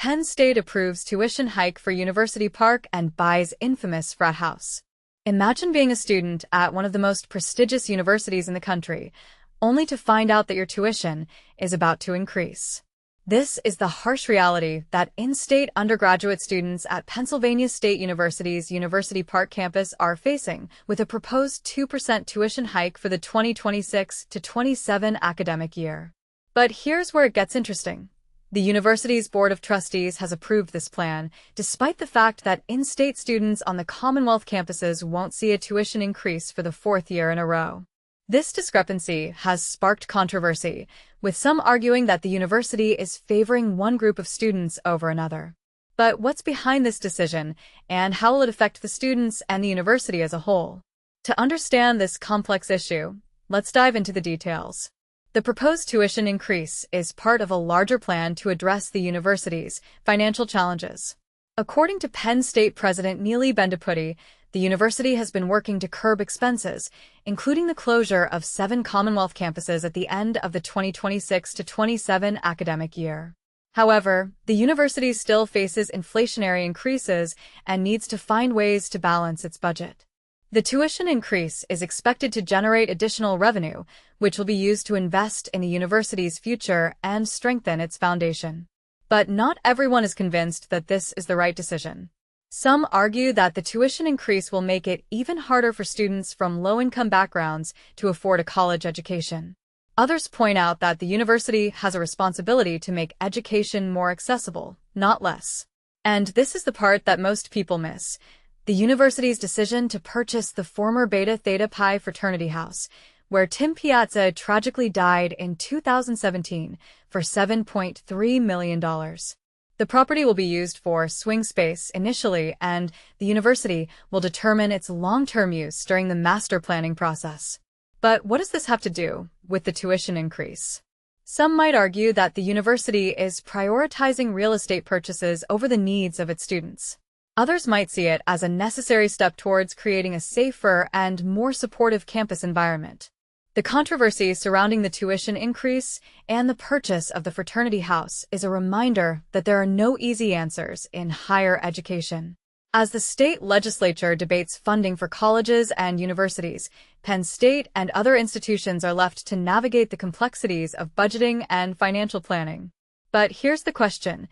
Penn State approves tuition hike for University Park and buys infamous frat house. Imagine being a student at one of the most prestigious universities in the country, only to find out that your tuition is about to increase. This is the harsh reality that in-state undergraduate students at Pennsylvania State University's University Park campus are facing, with a proposed 2% tuition hike for the 2026-27 academic year. But here's where it gets interesting. The university's Board of Trustees has approved this plan, despite the fact that in-state students on the Commonwealth campuses won't see a tuition increase for the fourth year in a row. This discrepancy has sparked controversy, with some arguing that the university is favoring one group of students over another. But what's behind this decision, and how will it affect the students and the university as a whole? To understand this complex issue, let's dive into the details. The proposed tuition increase is part of a larger plan to address the university's financial challenges. According to Penn State President Neely Bendapudi, the university has been working to curb expenses, including the closure of 7 Commonwealth campuses at the end of the 2026-27 academic year. However, the university still faces inflationary increases and needs to find ways to balance its budget. The tuition increase is expected to generate additional revenue, which will be used to invest in the university's future and strengthen its foundation. But not everyone is convinced that this is the right decision. Some argue that the tuition increase will make it even harder for students from low-income backgrounds to afford a college education. Others point out that the university has a responsibility to make education more accessible, not less. And this is the part that most people miss. The university's decision to purchase the former Beta Theta Pi fraternity house, where Tim Piazza tragically died in 2017, for $7.3 million. The property will be used for swing space initially, and the university will determine its long-term use during the master planning process. But what does this have to do with the tuition increase? Some might argue that the university is prioritizing real estate purchases over the needs of its students. Others might see it as a necessary step towards creating a safer and more supportive campus environment. The controversy surrounding the tuition increase and the purchase of the fraternity house is a reminder that there are no easy answers in higher education. As the state legislature debates funding for colleges and universities, Penn State and other institutions are left to navigate the complexities of budgeting and financial planning. But here's the question.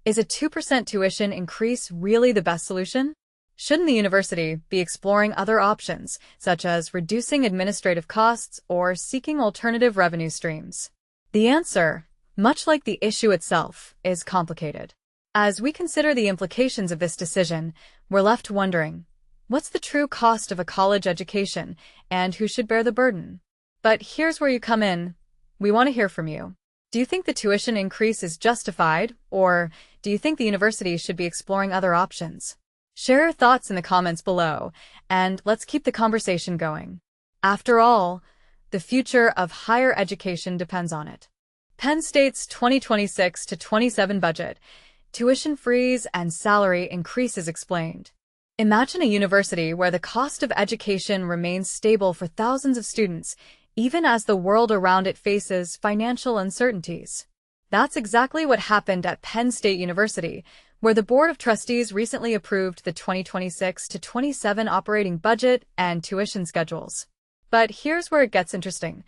Is a 2% tuition increase really the best solution? Shouldn't the university be exploring other options, such as reducing administrative costs or seeking alternative revenue streams? The answer, much like the issue itself, is complicated. As we consider the implications of this decision, we're left wondering, what's the true cost of a college education, and who should bear the burden? But here's where you come in. We want to hear from you. Do you think the tuition increase is justified, or do you think the university should be exploring other options? Share your thoughts in the comments below, and let's keep the conversation going. After all, the future of higher education depends on it. Penn State's 2026-27 budget, tuition freeze and salary increases explained. Imagine a university where the cost of education remains stable for thousands of students, even as the world around it faces financial uncertainties. That's exactly what happened at Penn State University, where the Board of Trustees recently approved the 2026-27 operating budget and tuition schedules. But here's where it gets interesting.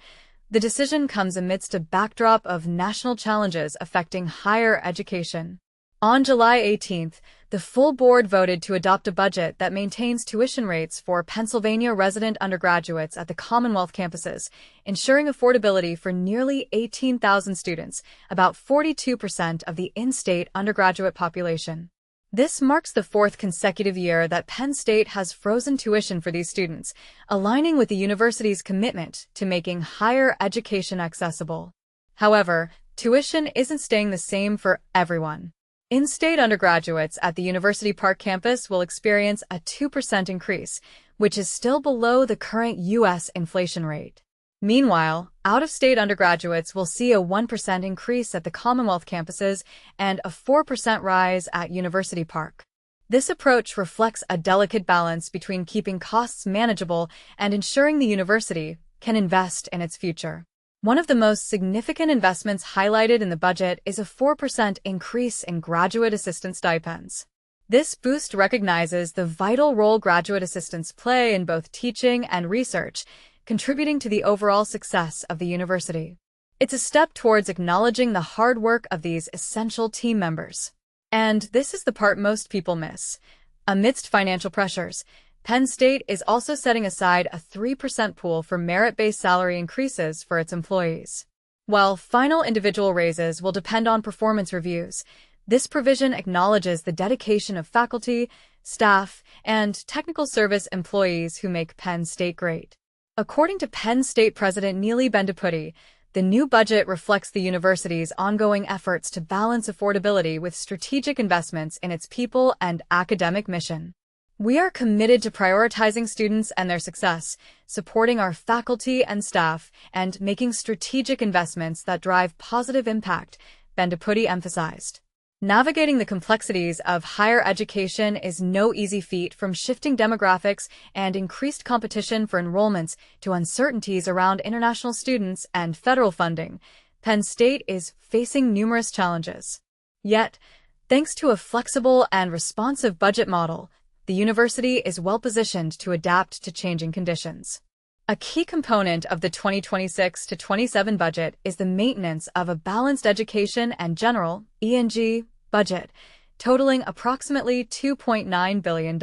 The decision comes amidst a backdrop of national challenges affecting higher education. On July 18th, the full board voted to adopt a budget that maintains tuition rates for Pennsylvania resident undergraduates at the Commonwealth campuses, ensuring affordability for nearly 18,000 students, about 42% of the in-state undergraduate population. This marks the 4th consecutive year that Penn State has frozen tuition for these students, aligning with the university's commitment to making higher education accessible. However, tuition isn't staying the same for everyone. In-state undergraduates at the University Park campus will experience a 2% increase, which is still below the current U.S. inflation rate. Meanwhile, out-of-state undergraduates will see a 1% increase at the Commonwealth campuses and a 4% rise at University Park. This approach reflects a delicate balance between keeping costs manageable and ensuring the university can invest in its future. One of the most significant investments highlighted in the budget is a 4% increase in graduate assistant stipends. This boost recognizes the vital role graduate assistants play in both teaching and research, contributing to the overall success of the university. It's a step towards acknowledging the hard work of these essential team members. And this is the part most people miss. Amidst financial pressures, Penn State is also setting aside a 3% pool for merit-based salary increases for its employees. While final individual raises will depend on performance reviews, this provision acknowledges the dedication of faculty, staff, and technical service employees who make Penn State great. According to Penn State President Neely Bendaputi, the new budget reflects the university's ongoing efforts to balance affordability with strategic investments in its people and academic mission. We are committed to prioritizing students and their success, supporting our faculty and staff, and making strategic investments that drive positive impact, Bendaputi emphasized. Navigating the complexities of higher education is no easy feat, from shifting demographics and increased competition for enrollments to uncertainties around international students and federal funding. Penn State is facing numerous challenges. Yet, thanks to a flexible and responsive budget model, the university is well-positioned to adapt to changing conditions. A key component of the 2026-27 budget is the maintenance of a balanced education and general (E&G) budget, totaling approximately $2.9 billion.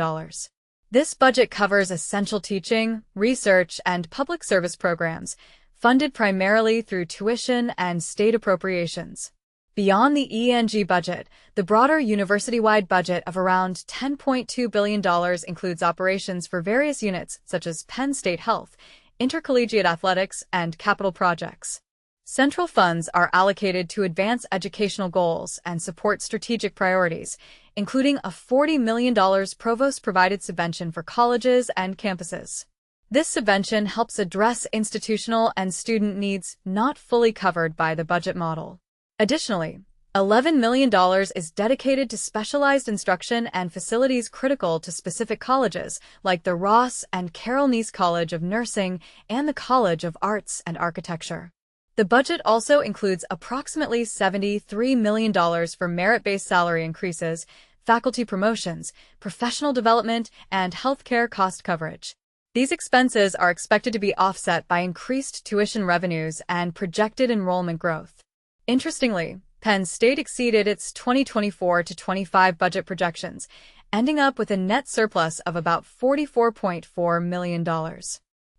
This budget covers essential teaching, research, and public service programs, funded primarily through tuition and state appropriations. Beyond the E&G budget, the broader university-wide budget of around $10.2 billion includes operations for various units such as Penn State Health, intercollegiate athletics, and capital projects. Central funds are allocated to advance educational goals and support strategic priorities, including a $40 million provost-provided subvention for colleges and campuses. This subvention helps address institutional and student needs not fully covered by the budget model. Additionally, $11 million is dedicated to specialized instruction and facilities critical to specific colleges, like the Ross and Carol Neese College of Nursing and the College of Arts and Architecture. The budget also includes approximately $73 million for merit-based salary increases, faculty promotions, professional development, and healthcare cost coverage. These expenses are expected to be offset by increased tuition revenues and projected enrollment growth. Interestingly, Penn State exceeded its 2024-25 budget projections, ending up with a net surplus of about $44.4 million.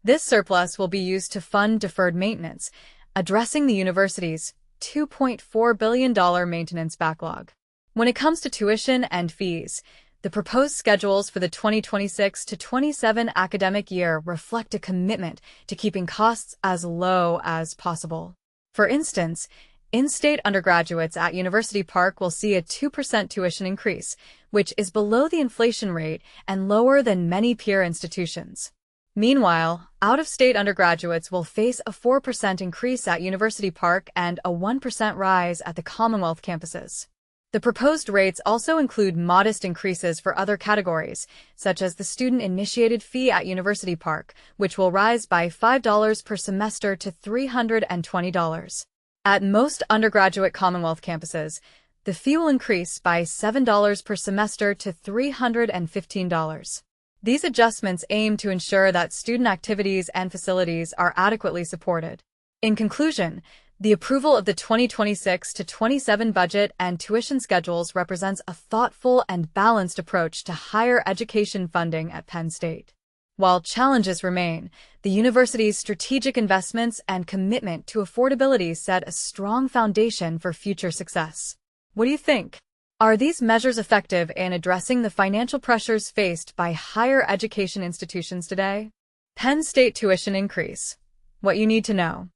This surplus will be used to fund deferred maintenance, addressing the university's $2.4 billion maintenance backlog. When it comes to tuition and fees, the proposed schedules for the 2026-27 academic year reflect a commitment to keeping costs as low as possible. For instance, in-state undergraduates at University Park will see a 2% tuition increase, which is below the inflation rate and lower than many peer institutions. Meanwhile, out-of-state undergraduates will face a 4% increase at University Park and a 1% rise at the Commonwealth campuses. The proposed rates also include modest increases for other categories, such as the student-initiated fee at University Park, which will rise by $5 per semester to $320. At most undergraduate Commonwealth campuses, the fee will increase by $7 per semester to $315. These adjustments aim to ensure that student activities and facilities are adequately supported. In conclusion, the approval of the 2026-27 budget and tuition schedules represents a thoughtful and balanced approach to higher education funding at Penn State. While challenges remain, the university's strategic investments and commitment to affordability set a strong foundation for future success. What do you think? Are these measures effective in addressing the financial pressures faced by higher education institutions today? Penn State tuition increase. What you need to know.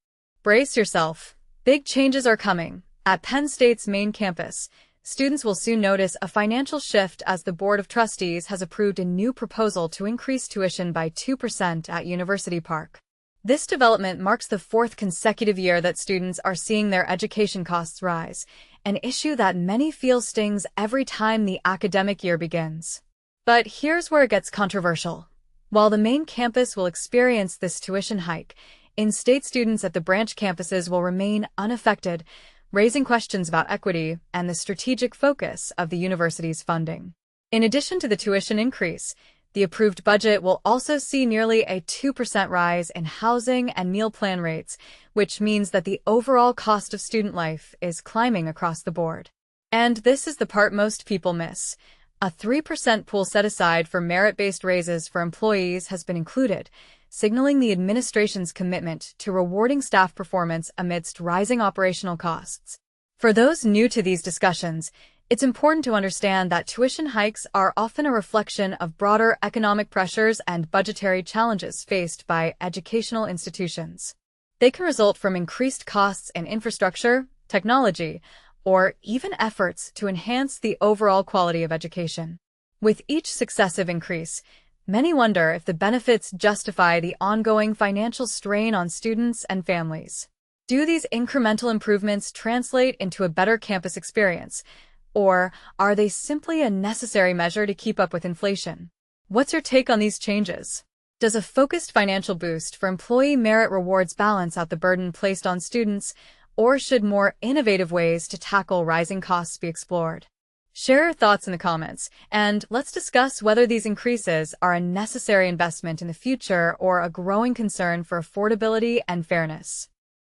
Brace yourself. Big changes are coming. At Penn State's main campus, students will soon notice a financial shift as the Board of Trustees has approved a new proposal to increase tuition by 2% at University Park. This development marks the fourth consecutive year that students are seeing their education costs rise, an issue that many feel stings every time the academic year begins. But here's where it gets controversial. While the main campus will experience this tuition hike, in-state students at the branch campuses will remain unaffected, raising questions about equity and the strategic focus of the university's funding. In addition to the tuition increase, the approved budget will also see nearly a 2% rise in housing and meal plan rates, which means that the overall cost of student life is climbing across the board. And this is the part most people miss. A 3% pool set aside for merit-based raises for employees has been included, signaling the administration's commitment to rewarding staff performance amidst rising operational costs. For those new to these discussions, it's important to understand that tuition hikes are often a reflection of broader economic pressures and budgetary challenges faced by educational institutions. They can result from increased costs in infrastructure, technology, or even efforts to enhance the overall quality of education. With each successive increase, many wonder if the benefits justify the ongoing financial strain on students and families. Do these incremental improvements translate into a better campus experience, or are they simply a necessary measure to keep up with inflation? What's your take on these changes? Does a focused financial boost for employee merit rewards balance out the burden placed on students, or should more innovative ways to tackle rising costs be explored? Share your thoughts in the comments, and let's discuss whether these increases are a necessary investment in the future or a growing concern for affordability and fairness.